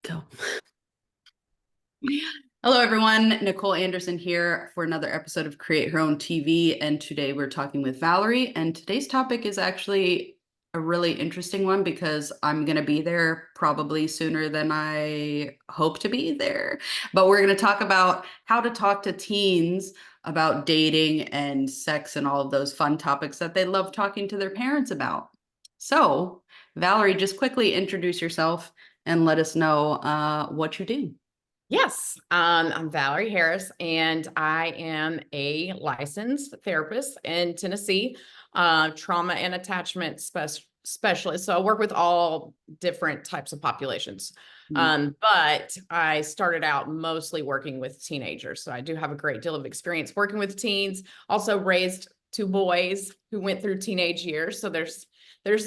Go. Hello, everyone. Nicole Anderson here for another episode of Create Her Own TV. And today we're talking with Valerie. And today's topic is actually a really interesting one because I'm going to be there probably sooner than I hope to be there. But we're going to talk about how to talk to teens about dating and sex and all of those fun topics that they love talking to their parents about. So, Valerie, just quickly introduce yourself and let us know what you do. Yes, I'm Valerie Harris, and I am a licensed therapist in Tennessee, trauma and attachment specialist. So I work with all different types of populations. But I started out mostly working with teenagers. So I do have a great deal of experience working with teens, also raised two boys who went through teenage years. So there's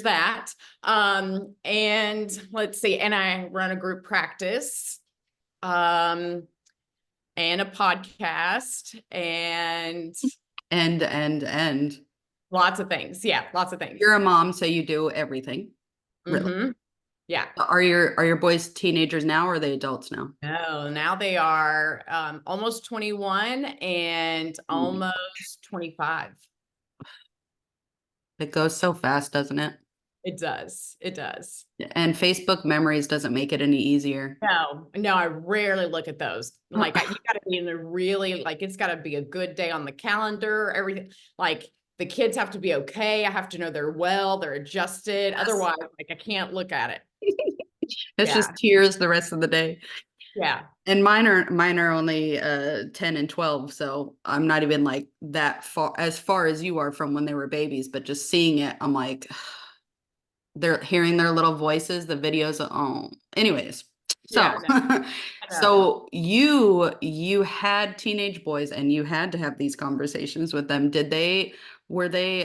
that. And let's see, and I run a group practice and a podcast and lots of things. Yeah, lots of things. You're a mom, so you do everything. Really? Yeah. Are your boys teenagers now or are they adults now? No, now they are almost 21 and almost 25. It goes so fast, doesn't it? It does. It does. And Facebook memories doesn't make it any easier. No, I rarely look at those. Like you gotta be in a really, like, it's gotta be a good day on the calendar, everything. Like the kids have to be okay. I have to know they're well, they're adjusted. Yes. Otherwise, like I can't look at it. It's just tears the rest of the day. Yeah. And mine are only 10 and 12, so I'm not even like that far as you are from when they were babies, but just seeing it, I'm like they're hearing their little voices, the videos. Oh, anyways. So, Yeah, so you had teenage boys and you had to have these conversations with them. Were they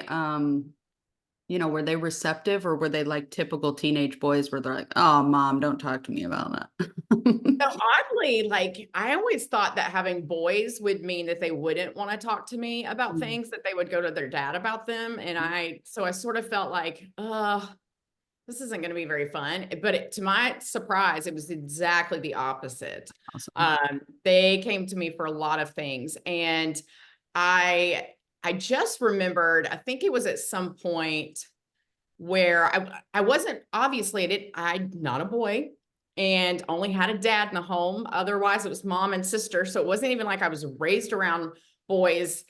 were they receptive or were they like typical teenage boys where they're like, oh, mom, don't talk to me about that? So oddly, like I always thought that having boys would mean that they wouldn't want to talk to me about things, that they would go to their dad about them. And so I sort of felt like, this isn't going to be very fun. But to my surprise, it was exactly the opposite. Awesome. They came to me for a lot of things. And I just remembered, I think it was at some point where I wasn't, obviously I'm not a boy and only had a dad in the home. Otherwise it was mom and sister. So it wasn't even like I was raised around boys,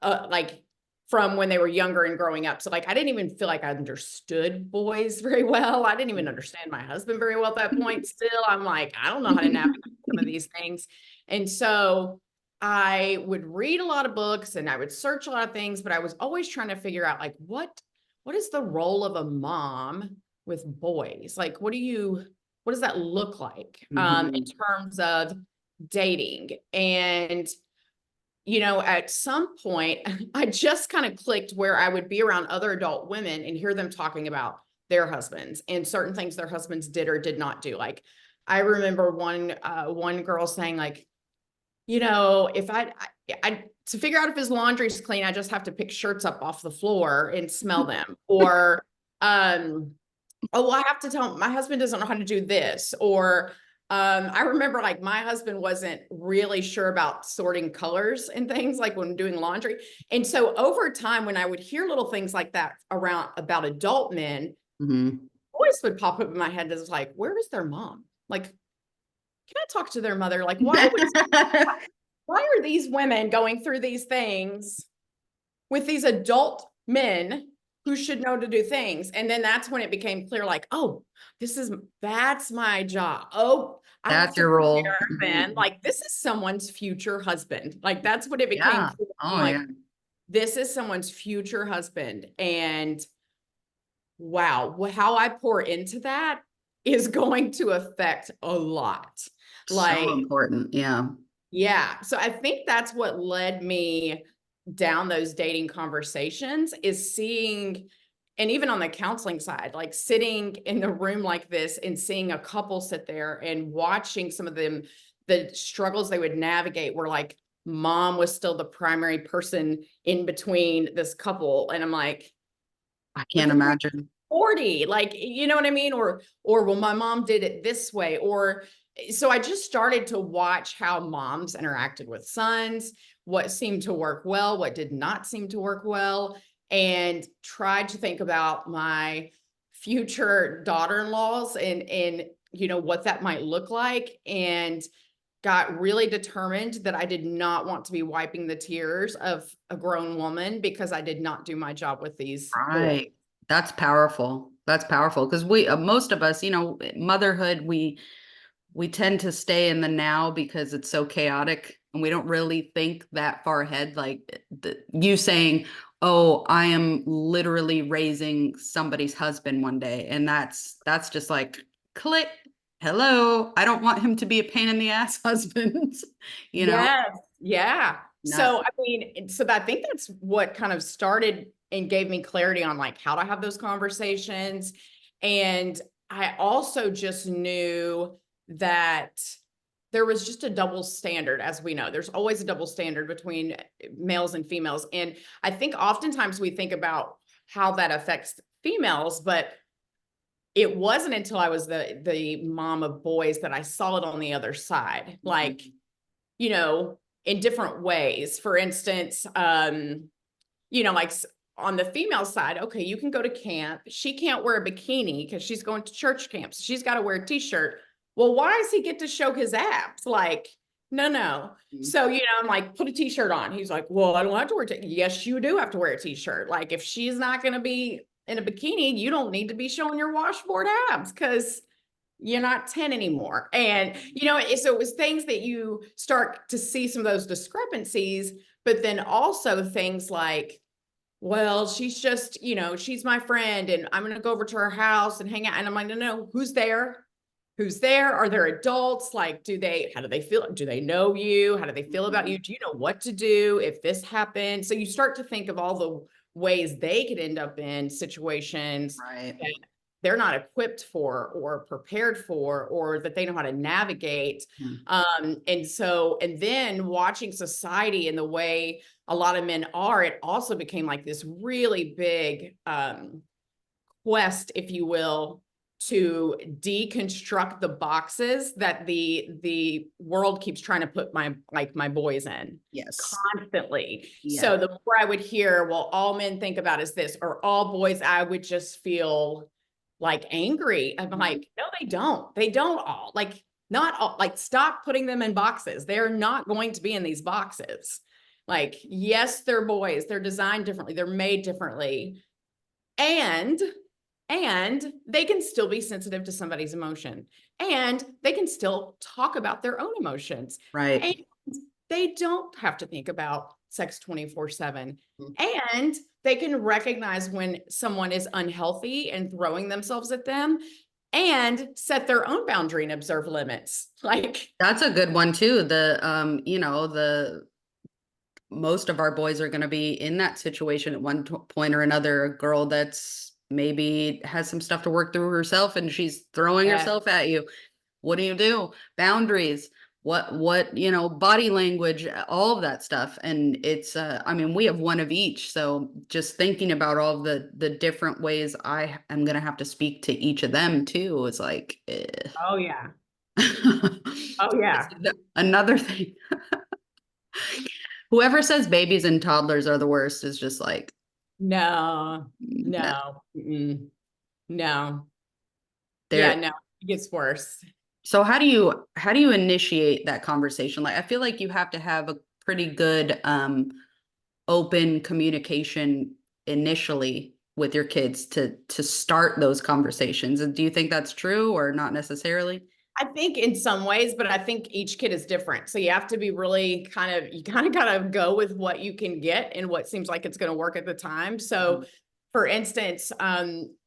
like from when they were younger and growing up. So like, I didn't even feel like I understood boys very well. I didn't even understand my husband very well at that point. Still, I'm like, I don't know how to navigate some of these things. And so I would read a lot of books and I would search a lot of things, but I was always trying to figure out like, what is the role of a mom with boys? Like, what does that look like in terms of dating? And, at some point, I just kind of clicked where I would be around other adult women and hear them talking about their husbands and certain things their husbands did or did not do. Like, I remember one girl saying like, if I to figure out if his laundry's clean, I just have to pick shirts up off the floor and smell them. Or, oh, I have to tell my husband doesn't know how to do this. Or, I remember like my husband wasn't really sure about sorting colors and things like when doing laundry. And so over time, when I would hear little things like that around about adult men, voice would pop up in my head. That's like, where is their mom? Like, can I talk to their mother? Like, why are these women going through these things with these adult men who should know to do things? And then that's when it became clear, like, oh, that's my job. Oh, that's your role. Then like, this is someone's future husband. Like, that's what it became. Yeah. Oh, like, yeah. This is someone's future husband. And wow, how I pour into that is going to affect a lot. Like, so important. Yeah. Yeah. So I think that's what led me down those dating conversations, is seeing, and even on the counseling side, like sitting in the room like this and seeing a couple sit there and watching some of them, the struggles they would navigate, where like mom was still the primary person in between this couple. And I'm like, I can't imagine. 40, like, you know what I mean? Or well, my mom did it this way. Or so I just started to watch how moms interacted with sons, what seemed to work well, what did not seem to work well, and tried to think about my future daughter-in-laws and what that might look like, and got really determined that I did not want to be wiping the tears of a grown woman because I did not do my job with these boys. Right. That's powerful. That's powerful because we most of us, motherhood, we tend to stay in the now because it's so chaotic and we don't really think that far ahead. Like you saying, "Oh, I am literally raising somebody's husband one day," and that's just like click. Hello, I don't want him to be a pain in the ass husband. you know, Yes. Yeah. not So, I mean, so I think that's what kind of started and gave me clarity on like how to have those conversations. And I also just knew that there was just a double standard, as we know. There's always a double standard between males and females. And I think oftentimes we think about how that affects females, but it wasn't until I was the mom of boys that I saw it on the other side. Like, in different ways. For instance, like on the female side, okay, you can go to camp. She can't wear a bikini because she's going to church camps. She's got to wear a t-shirt. Well, why does he get to show his abs? Like, no, no. So, I'm like, put a t-shirt on. He's like, well, I don't have to wear yes, you do have to wear a t-shirt. Like, if she's not going to be in a bikini, you don't need to be showing your washboard abs because you're not 10 anymore. And, so it was things that you start to see some of those discrepancies, but then also things like, well, she's just, she's my friend and I'm going to go over to her house and hang out. And I'm like, no, who's there? Who's there? Are there adults? Like, how do they feel? Do they know you? How do they feel about you? Do you know what to do if this happens? So you start to think of all the ways they could end up in situations right. that they're not equipped for or prepared for, or that they know how to navigate. And then watching society and the way a lot of men are, it also became like this really big quest, if you will, to deconstruct the boxes that the world keeps trying to put my boys in. Yes. Constantly. Yeah. So the more I would hear, well, all men think about is this, or all boys, I would just feel like angry. I'm like, no, they don't. They don't all. Like, not all. Like, stop putting them in boxes. They're not going to be in these boxes. Like, yes, they're boys. They're designed differently. They're made differently. And they can still be sensitive to somebody's emotion. And they can still talk about their own emotions. Right. And they don't have to think about sex 24/7. And they can recognize when someone is unhealthy and throwing themselves at them and set their own boundary and observe limits. Like, That's a good one too. The most of our boys are going to be in that situation at one point or another. A girl that's maybe has some stuff to work through herself and she's throwing herself at you. What do? Boundaries. What, body language, all of that stuff. And it's, I mean, we have one of each. So just thinking about all the different ways I am going to have to speak to each of them too is like, oh yeah. Oh yeah. another thing. Whoever says babies and toddlers are the worst is just like, No, no, no. Yeah, they're no, it gets worse. so how do you initiate that conversation? Like I feel like you have to have a pretty good open communication initially with your kids to start those conversations. And do you think that's true or not necessarily? I think in some ways, but I think each kid is different. So you have to be really you kind of got to go with what you can get and what seems like it's going to work at the time. So for instance,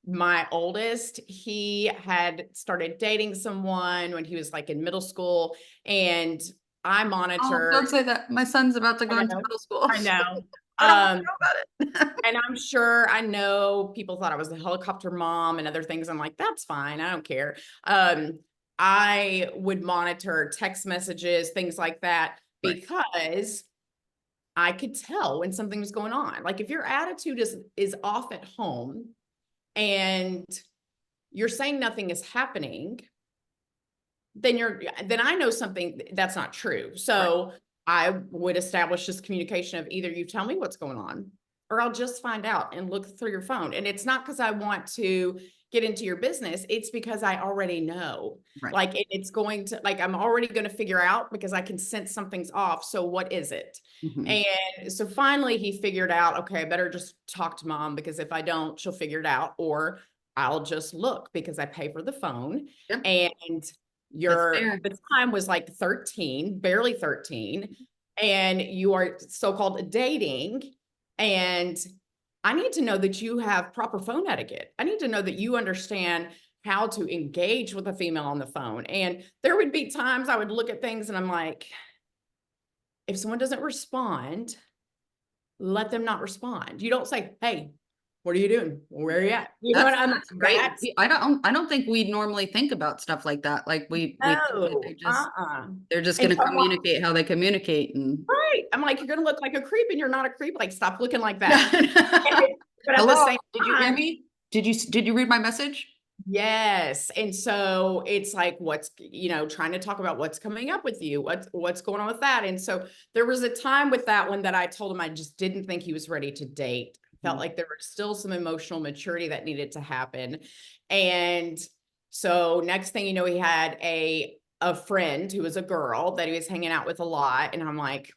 my oldest, he had started dating someone when he was like in middle school, and I Oh, monitor. don't say that. My son's about to go into know, middle school. I know. I don't want to know about it. And I'm sure I know people thought I was a helicopter mom and other things. I'm like, that's fine. I don't care. I would monitor text messages, things like that, Right. because I could tell when something was going on. Like if your attitude is off at home, and you're saying nothing is happening, then I know something that's not true. So I would establish this communication of either you tell me what's going on, or I'll just find out and look through your phone. And it's not because I want to get into your business. It's because I already know. Right. Like it's going to, like, I'm already going to figure out because I can sense something's off. So what is it? Mhm. And so finally he figured out, okay, I better just talk to mom, because if I don't, she'll figure it out, or I'll just look because I pay for the phone. Yep. And That's fair. the time was like 13, barely 13, and you are so-called dating. And I need to know that you have proper phone etiquette. I need to know that you understand how to engage with a female on the phone. And there would be times I would look at things and I'm like, if someone doesn't respond, let them not respond. You don't say, hey, what are you doing? Where are you at? You know what I'm That's great. that's I don't think we normally think about stuff like that. Like we think that no, they're just And going so to I'm like, communicate how they communicate and right. I'm like, you're gonna look like a creep and you're not a creep. Like, stop looking like that. But at the Hello, same did you hear time, me? Did you read my message? yes. And so it's like, what's, trying to talk about what's coming up with you, what's going on with that. And so there was a time with that one that I told him I just didn't think he was ready to date. Felt like there was still some emotional maturity that needed to happen. And so next thing you know, he had a friend who was a girl that he was hanging out with a lot. And I'm like,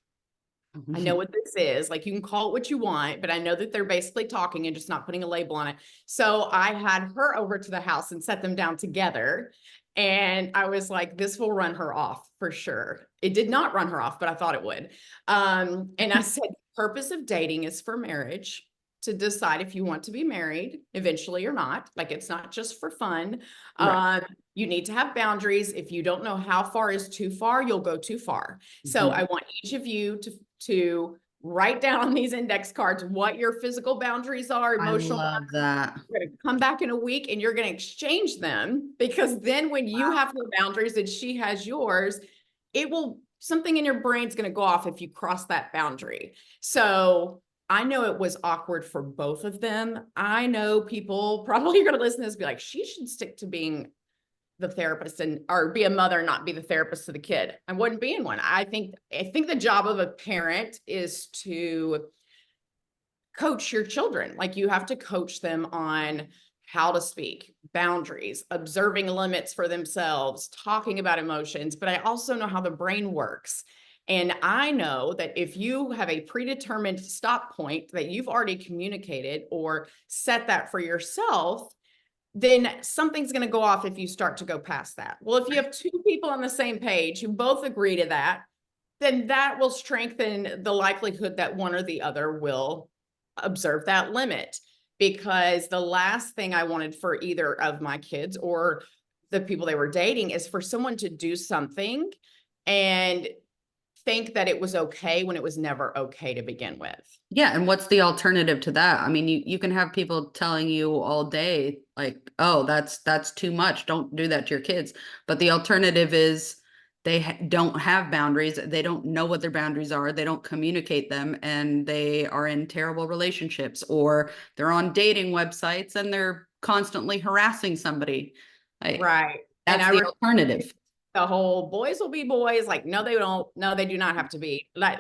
I know what this is. Like, you can call it what you want, but I know that they're basically talking and just not putting a label on it. So I had her over to the house and set them down together. And I was like, this will run her off for sure. It did not run her off, but I thought it would. And I said, the purpose of dating is for marriage, to decide if you want to be married eventually or not. Like, it's not just for fun. Right. You need to have boundaries. If you don't know how far is too far, you'll go too far. So I want each of you to write down on these index cards what your physical boundaries are, I emotional boundaries. love that. You're going to come back in a week and you're going to exchange them, because then when you have her boundaries and she has yours, something in your brain's going to go off if you cross that boundary. So I know it was awkward for both of them. I know people probably are going to listen to this and be like, she should stick to being the therapist or be a mother, not be the therapist to the kid. I wouldn't be in one. I think the job of a parent is to coach your children. Like, you have to coach them on how to speak, boundaries, observing limits for themselves, talking about emotions. But I also know how the brain works. And I know that if you have a predetermined stop point that you've already communicated or set that for yourself, then something's going to go off if you start to go past that. Well, if you have two people on the same page who both agree to that, then that will strengthen the likelihood that one or the other will observe that limit. Because the last thing I wanted for either of my kids or the people they were dating is for someone to do something and think that it was okay when it was never okay to begin with. Yeah, and what's the alternative to that? I mean, you can have people telling you all day, like, "Oh, that's too much. Don't do that to your kids." But the alternative is don't have boundaries. They don't know what their boundaries are. They don't communicate them, and they are in terrible relationships, or they're on dating websites and they're constantly harassing somebody. Right. And That's I the alternative. the whole boys will be boys. Like, no, they don't. No, they do not have to be like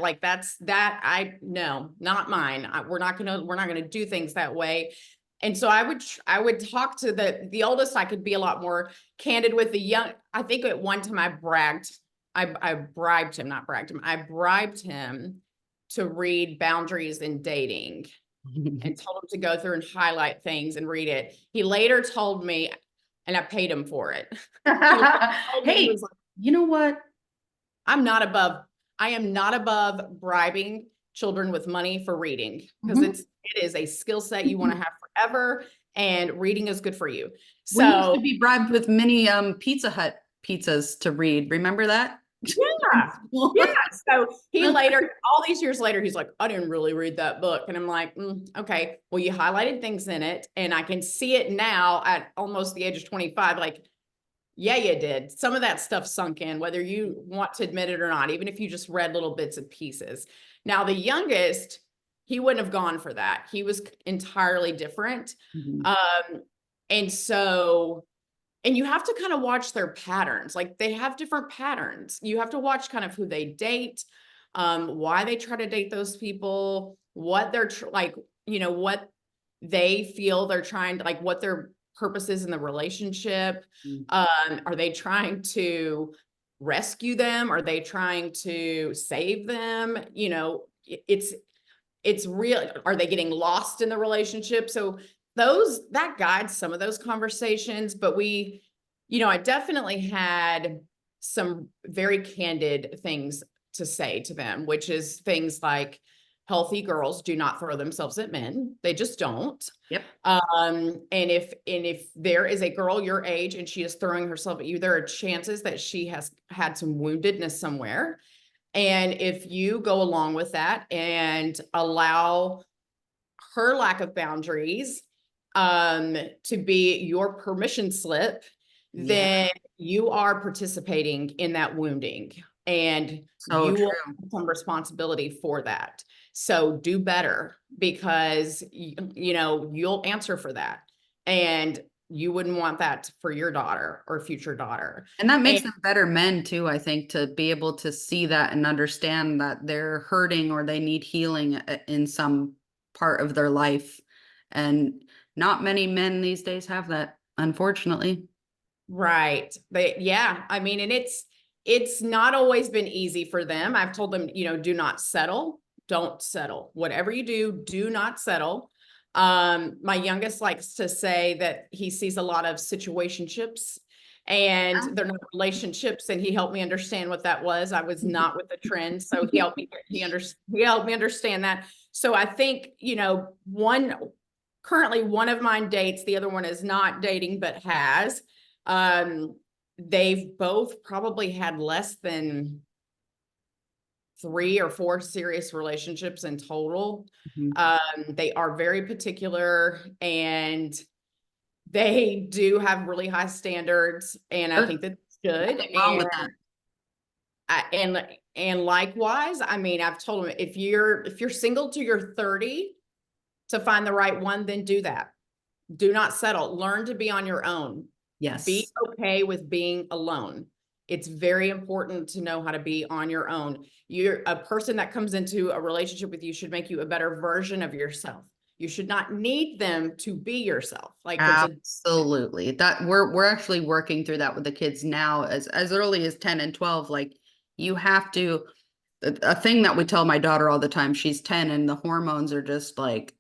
no, not mine. We're not going to do things that way. And so I would talk to the oldest. I could be a lot more candid with the young. I think at one time I bribed him, not bragged him. I bribed him to read boundaries in dating and told him to go through and highlight things and read it. He later told me, and I paid him for it. Hey, Like, you know what? I am not above bribing children with money for reading, because it is a skill set you want to have forever, and reading is good for you. We used So to be bribed with mini Pizza Hut pizzas to read. Remember that? yeah. Yeah. So he later, all these years later, he's like, I didn't really read that book. And I'm like, okay, well, you highlighted things in it. And I can see it now at almost the age of 25. Like, yeah, you did. Some of that stuff sunk in, whether you want to admit it or not, even if you just read little bits and pieces. Now, the youngest, He wouldn't have gone for that. He was entirely different. Mhm. Um, and so, and you have to kind of watch their patterns. Like they have different patterns. You have to watch kind of who they date, why they try to date those people, what they're like, what they feel they're trying to, like, what their purpose is in the relationship. Mm. Are they trying to rescue them? Are they trying to save them? It's real. Are they getting lost in the relationship? So that guides some of those conversations, but I definitely had some very candid things to say to them, which is things like healthy girls do not throw themselves at men. They just don't. Yep. And if there is a girl your age and she is throwing herself at you, there are chances that she has had some woundedness somewhere. And if you go along with that and allow her lack of boundaries to be your permission slip, Yeah. then you are participating in that wounding and So you will true. have some responsibility for that. So do better, because you'll answer for that. And you wouldn't want that for your daughter or future daughter. And that And makes them better men too, I think, to be able to see that and understand that they're hurting or they need healing in some part of their life. And not many men these days have that, unfortunately. right. Yeah. I mean, and it's not always been easy for them. I've told them, do not settle. Don't settle. Whatever you do, do not settle. My youngest likes to say that he sees a lot of situationships and they're not relationships. And he helped me understand what that was. I was not with the trend. So he helped me understand that. So I think, currently one of mine dates, the other one is not dating, but has. Um, they've both probably had less than 3 or 4 serious relationships in total. Mhm. They are very particular and they do have really high standards, and I Good. think that's good. Nothing wrong with that. And likewise, I mean, I've told them, if you're single to your 30 to find the right one, then do that. Do not settle. Learn to be on your own. Be Yes. okay with being alone. It's very important to know how to be on your own. You're a person that comes into a relationship with you should make you a better version of yourself. You should not need them to be yourself. Like there's a Absolutely. That we're actually working through that with the kids now as early as 10 and 12. Like you have to a thing that we tell my daughter all the time, she's 10 and the hormones are just like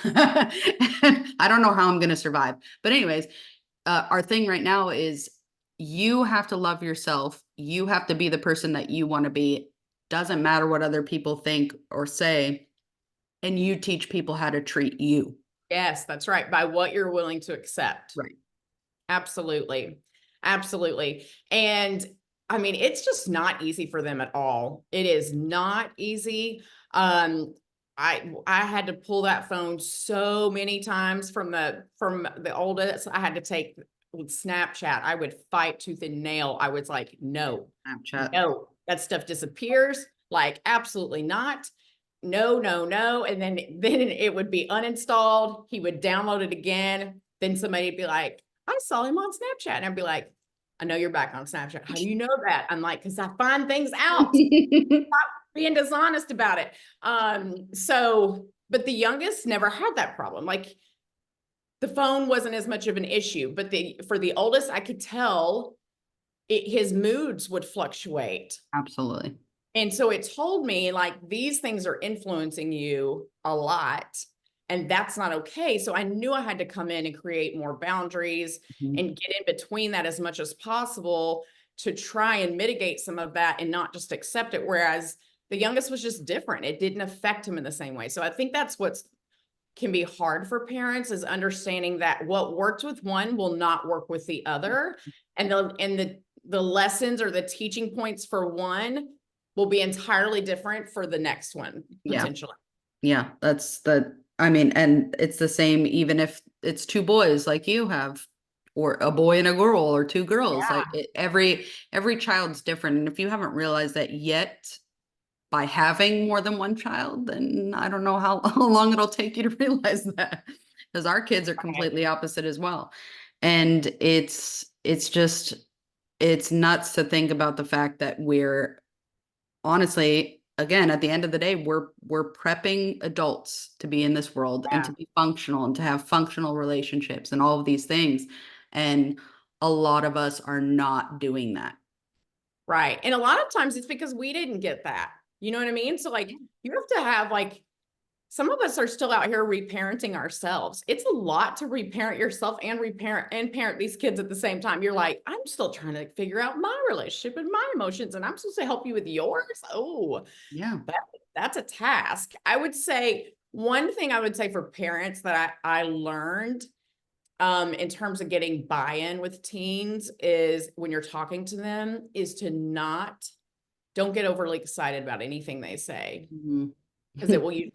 I don't know how I'm gonna survive. But anyways, our thing right now is you have to love yourself. You have to be the person that you want to be. Doesn't matter what other people think or say. And you teach people how to treat you. yes, that's right. By what you're willing to accept. Right. Absolutely. Absolutely. And I mean, it's just not easy for them at all. It is not easy. I had to pull that phone so many times from the oldest. I had to take with Snapchat. I would fight tooth and nail. I was like, no, Snapchat. no, that stuff disappears. Like, absolutely not. No, no, no. And then it would be uninstalled. He would download it again. Then somebody would be like, I saw him on Snapchat. And I'd be like, I know you're back on Snapchat. How do you know that? I'm like, because I find things out, being dishonest about it. But the youngest never had that problem. Like the phone wasn't as much of an issue, but for the oldest, I could tell his moods would fluctuate. Absolutely. And so it told me like these things are influencing you a lot, and that's not okay. So I knew I had to come in and create more boundaries Mhm. and get in between that as much as possible to try and mitigate some of that and not just accept it. Whereas the youngest was just different. It didn't affect him in the same way. So I think that's what's can be hard for parents, is understanding that what worked with one will not work with the other. And the lessons or the teaching points for one will be entirely different for the next one, Yeah. potentially. Yeah. I mean, and it's the same even if it's two boys like you have, or a boy and a girl, or two girls. Like Yeah. every child's different. And if you haven't realized that yet, by having more than one child, then I don't know how, how long it'll take you to realize that. Because our kids are Right. completely opposite as well. And it's just it's nuts to think about the fact that we're honestly, again, at the end of the day, we're prepping adults to be in this world and Yeah. to be functional and to have functional relationships and all of these things. And a lot of us are not doing that. Right. And a lot of times it's because we didn't get that. You know what I mean? So like you have to have like some of us are still out here reparenting ourselves. It's a lot to reparent yourself and reparent and parent these kids at the same time. You're like, I'm still trying to figure out my relationship and my emotions, and I'm supposed to help you with yours. Oh, Yeah. that, that's a task. I would say one thing I would say for parents that I learned in terms of getting buy-in with teens is when you're talking to them is to don't get overly excited about anything they say Mhm. because it will you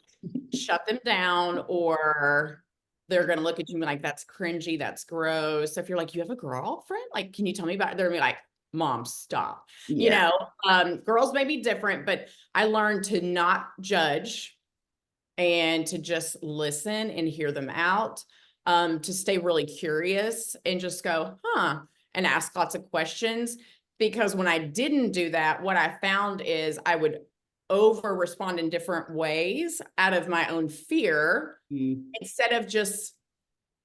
shut them down or they're going to look at you and be like, that's cringy, that's gross. So if you're like, you have a girlfriend, like, can you tell me about it? They're gonna be like, mom, stop. You Yeah. know, girls may be different, but I learned to not judge and to just listen and hear them out, to stay really curious and just go, huh, and ask lots of questions. Because when I didn't do that, what I found is I would over respond in different ways out of my own fear Mm. instead of just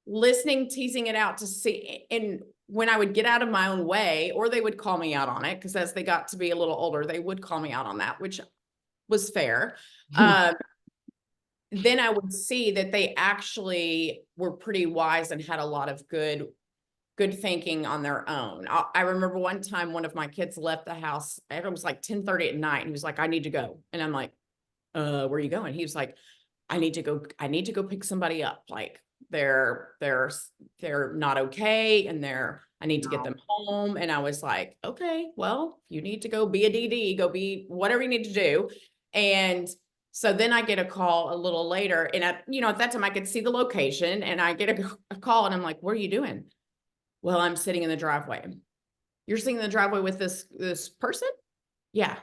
listening, teasing it out to see. And when I would get out of my own way, or they would call me out on it, because as they got to be a little older, they would call me out on that, which was fair. Um, then I would see that they actually were pretty wise and had a lot of good thinking on their own. I remember one time one of my kids left the house, and it was like 10:30 at night. And he was like, I need to go. And I'm like, where are you going? He was like, I need to go pick somebody up. Like they're they're not okay. And I need to get Wow. them home. And I was like, okay, well, you need to go be a DD, go be whatever you need to do. And so then I get a call a little later, and at that time I could see the location, and I get a call, and I'm like, what are you doing? Well, I'm sitting in the driveway. You're sitting in the driveway with this person? Yeah.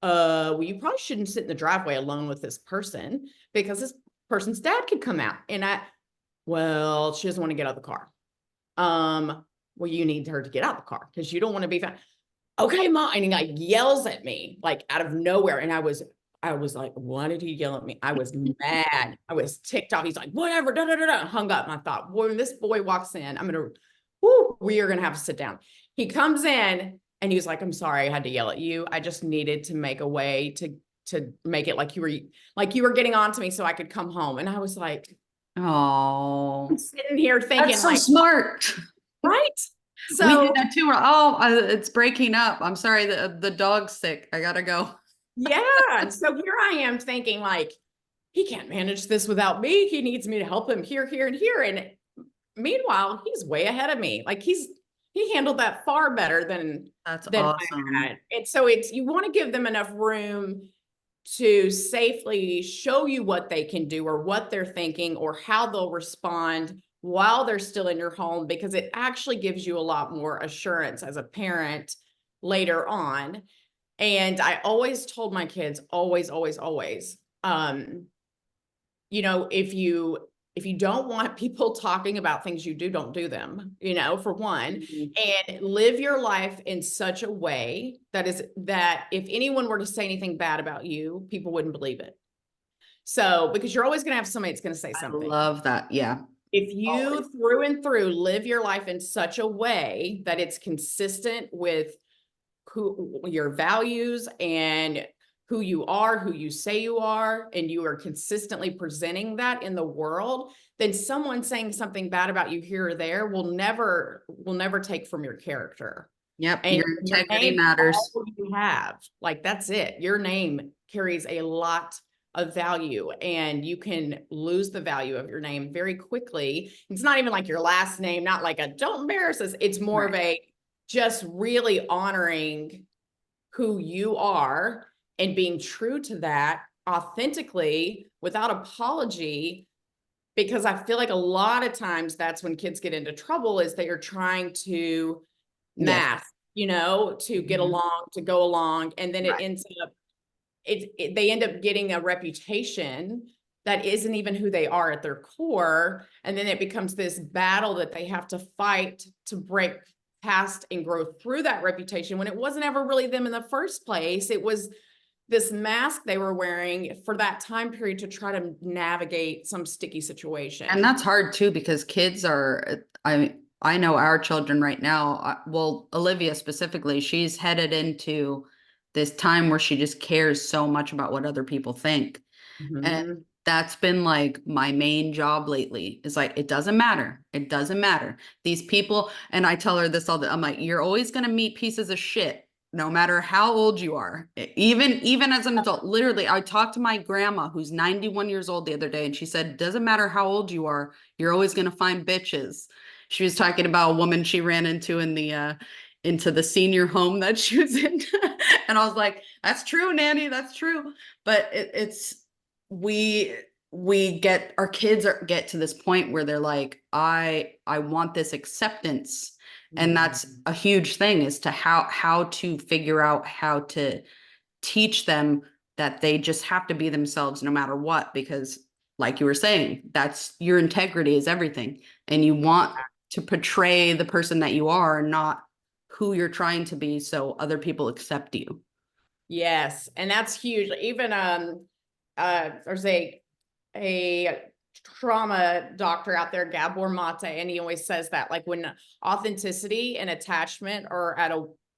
Well, you probably shouldn't sit in the driveway alone with this person because this person's dad could come out. Well, she doesn't want to get out of the car. Well, you need her to get out of the car because you don't want to be found. Okay, mom. And he like yells at me like out of nowhere. And I was like, why did he yell at me? I was mad. I was ticked off. He's like, whatever, da, da, da, da. Hung up. And I thought, boy, when this boy walks in, we are going to have to sit down. He comes in and he was like, I'm sorry, I had to yell at you. I just needed to make a way to make it like you were getting on to me so I could come home. And I was like, I'm Oh, sitting here that's thinking so like, smart. right? We did So that too. It's breaking up. I'm sorry. The dog's sick. I gotta go. yeah. And so here I am thinking like, he can't manage this without me. He needs me to help him here, here, and here. And meanwhile, he's way ahead of me. Like he handled that far better That's than I awesome. had. And so you want to give them enough room to safely show you what they can do or what they're thinking or how they'll respond while they're still in your home, because it actually gives you a lot more assurance as a parent later on. And I always told my kids, always, always, always, if you don't want people talking about things you do, don't do them, for one, Mhm. and live your life in such a way that if anyone were to say anything bad about you, people wouldn't believe it. So, because you're always going to have somebody that's going to say I something. love that. Yeah. If you Always. through and through live your life in such a way that it's consistent with who your values and who you are, who you say you are, and you are consistently presenting that in the world, then someone saying something bad about you here or there will never take from your character. Yep. And Your your integrity name is all matters. you have. Like that's it. Your name carries a lot of value, and you can lose the value of your name very quickly. It's not even like your last name, not like a don't embarrass us. It's more Right. of a just really honoring who you are and being true to that authentically without apology. Because I feel like a lot of times that's when kids get into trouble is they are trying to Yes. mask, to get Mhm. along, to go along. And then it Right. ends up they end up getting a reputation that isn't even who they are at their core. And then it becomes this battle that they have to fight to break past and grow through that reputation when it wasn't ever really them in the first place. It was this mask they were wearing for that time period to try to navigate some sticky situation. And that's hard too, because kids are, I know our children right now, well, Olivia specifically, she's headed into this time where she just cares so much about what other people think. And Mhm. that's been like my main job lately. Is like, it doesn't matter. It doesn't matter. These people, and I tell her this all the, I'm like, you're always going to meet pieces of shit, no matter how old you are. Even as an adult, literally, I talked to my grandma who's 91 years old the other day, and she said, doesn't matter how old you are, you're always going to find bitches. She was talking about a woman she ran into in the, into the senior home that she was in. And I was like, that's true, Nanny, that's true. But it's, we we get our kids get to this point where they're like, I want this acceptance. And that's Mhm. a huge thing, is to how to figure out how to teach them that they just have to be themselves no matter what, because like you were saying, that's your integrity is everything, and you want to portray the person that you are, not who you're trying to be, so other people accept you. Yes, and that's huge. Even there's a trauma doctor out there, Gabor Mate, and he always says that, like, when authenticity and attachment are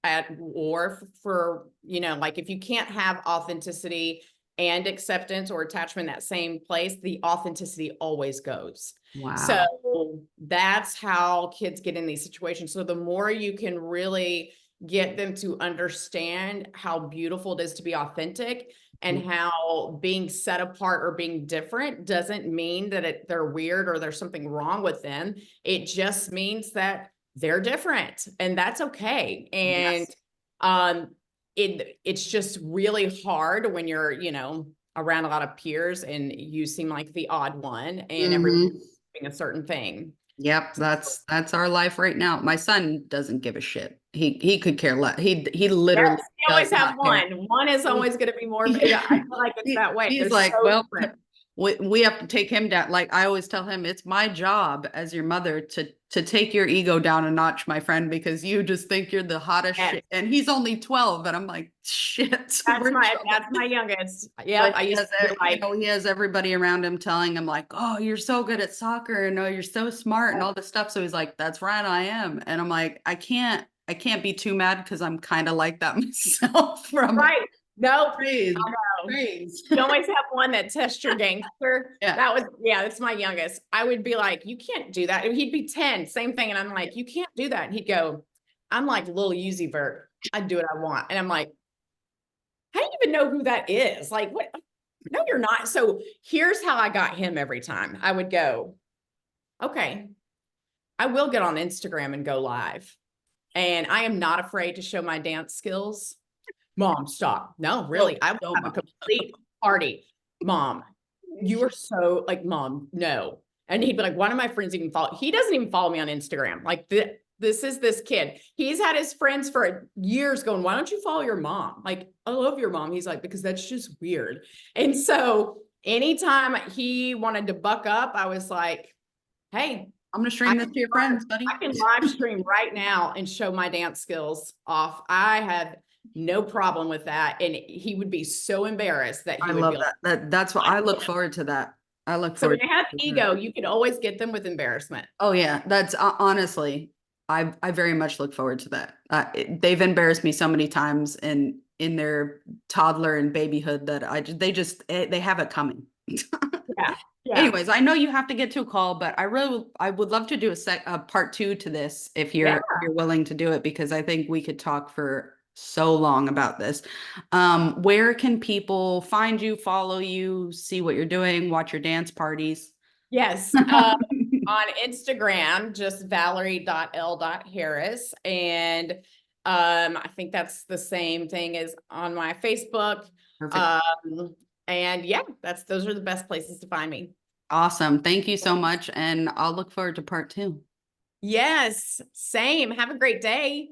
at war for, like, if you can't have authenticity and acceptance or attachment in that same place, the authenticity always goes. Wow. So that's how kids get in these situations. So the more you can really get them to understand how beautiful it is to be authentic, and how being set apart or being different doesn't mean that they're weird or there's something wrong with them. It just means that they're different, and that's okay. And Yes. it's just really hard when you're, around a lot of peers and you seem like the odd one and everyone's Mhm. doing a certain thing. Yep, that's our life right now. My son doesn't give a shit. He could care less. He Yes, literally you does always have not care. one. One is He, always going to be more. yeah, I feel like it's that way. They're he's so like, well, different. we have to take him down. Like I always tell him, it's my job as your mother to take your ego down a notch, my friend, because you just think you're the hottest Yes. shit. And he's only 12, and I'm like, shit, That's we're in trouble. my youngest. Yep. But I he used has, to be like, he has everybody around him telling him like, "Oh, you're so good at soccer, and oh, you're so smart, and all this stuff." So he's like, "That's right, I am." And I'm like, I can't be too mad because I'm kind of like that myself. From right. No, praise, I know. praise. You always have one that tests your gangster. Yeah. That was, yeah, that's my youngest. I would be like, you can't do that. And he'd be 10, same thing. And I'm like, you can't do that. And he'd go, I'm like little Uzi Vert. I do what I want. And I'm like, how do you even know who that is? Like, what? No, you're not. So here's how I got him every time. I would go, okay, I will get on Instagram and go live. And I am not afraid to show my dance skills. Mom, stop. No, Don't, really. I would don't, have a Mom. complete party. Mom, you are so like, Mom, no. And he'd be like, why do my friends even follow? He doesn't even follow me on Instagram. Like this is this kid. He's had his friends for years going, why don't you follow your mom? Like, I love your mom. He's like, because that's just weird. And so anytime he wanted to buck up, I was like, hey, I'm gonna I stream this can to your friends, buddy. I can live stream right now and show my dance skills off. I had no problem with that. And he would be so embarrassed that I he would be love like, that's what I look forward to. That I look so when forward you have to that. ego, you can always get them with embarrassment. Oh yeah, that's honestly, I very much look forward to that. They've embarrassed me so many times in their toddler and babyhood that they have it coming. Yeah. Yeah. Anyways, I know you have to get to a call, but I would love to do a part two to this if Yeah. you're willing to do it, because I think we could talk for so long about this. Where can people find you, follow you, see what you're doing, watch your dance parties? Yes. On Instagram, just valerie.l.harris. And I think that's the same thing as on my Facebook. Perfect. And yeah, those are the best places to find me. Awesome. Thank you so much. And I'll look forward to part two. Yes, same. Have a great day.